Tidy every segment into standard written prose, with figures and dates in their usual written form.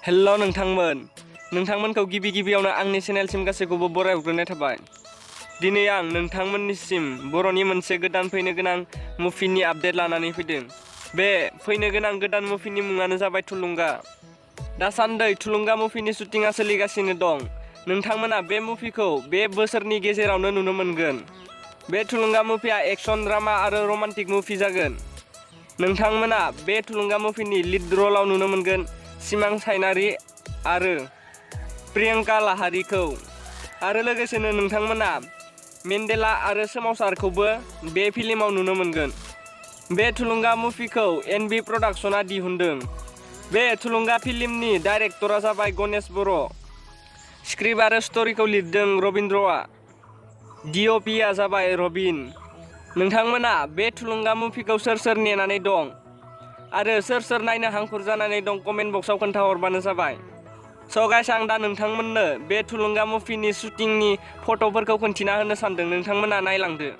Hello नोंथांमोनखौ गिबियावनो आंनि चेनेलसिम गासैखौबो बरायहरग्रोनाय थाबाय। दिनै आं नोंथांमोननिसिम बर'नि मोनसे गोदान फैनो गोनां मुभिनि आपडेट लानानै फैदों। बे फैनो गोनां गोदान मुभिनि मुङानो जाबाय थुलुंगा। दासान्दै थुलुंगा मुभिनि शुटिंआ सोलिगासिनो दं। नोंथांमोना बे मुभिखौ बे बोसोरनि गेजेरावनो नुनो मोनगोन। बे थुलुंगा मुभिया एक्शन ड्रामा आरो रमान्टिक मुभि जागोन। नोंथांमोना बे थुलुंगा मुभिनि लीड रलाव नुनो मोनगोन सिमां चाइनारी आरो प्रियंका लाहारीखौ आरो लोगोसेनो नोंथांमोना मेंडेला आरो सोमावसारखौबो बे फिल्माव नुनो मोनगोन। बे थुलुंगा मुभिखौ एनबी प्रडाक्शना दिहुनदों। बे थुलुंगा फिल्मनि डाइरेक्टरा जाबाय गणेश बर'। स्क्रिप्ट आरो स्ट'रीखौ लिरदों रबिन्द्रआ। डिअपिआ जाबाय रबिन। नोंथांमोना बे थुलुंगा मुभिखौ सोर नेनानै दं आरो सोर नायनो हांखुर जानानै दं कमेन्ट बक्सआव खोन्थाहरबानो जाबाय। स' गाइस, आं दा नोंथांमोननो बे थुलुंगा मुभिनि शुटिंनि फट'फोरखौ खोन्थिना होनो सानदों। नोंथांमोना नायलांदो।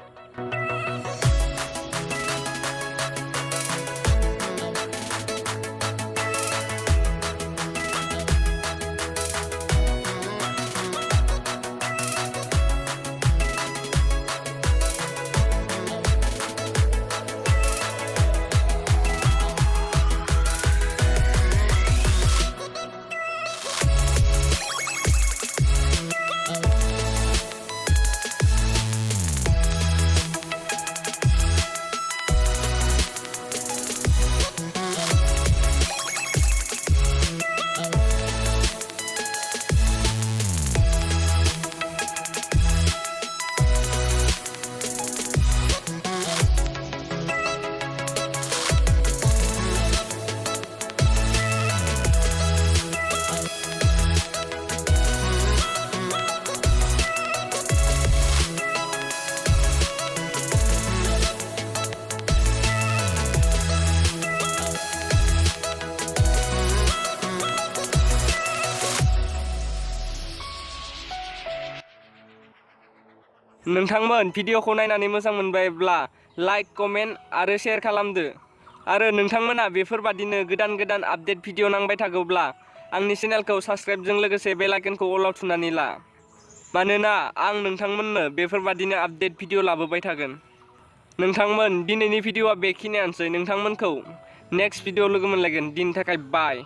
नोंथांमोन भिडिअखौ नायनानै मोजां मोनबायब्ला लाइक, कमेन्ट आरो शेयार खालामदो। आरो नोंथांमोना बेफोरबादिनो गोदान आपडेट भिडिअ नांबाय थागौब्ला आंनि चेनेलखौ साबस्क्राइबजों लोगोसे बेल आइकनखौ अलाव थुनानै ला। मानोना आं नोंथांमोननो बेफोरबादिनो आपडेट भिडिअ लाबोबाय थागोन। नोंथांमोन, दिनैनि भिडिअआ बेखिनियानोसै। नोंथांमोनखौ नेक्स्ट भिडिअ लोगो मोनलायगोन। दिनैनि थाखाय बाय।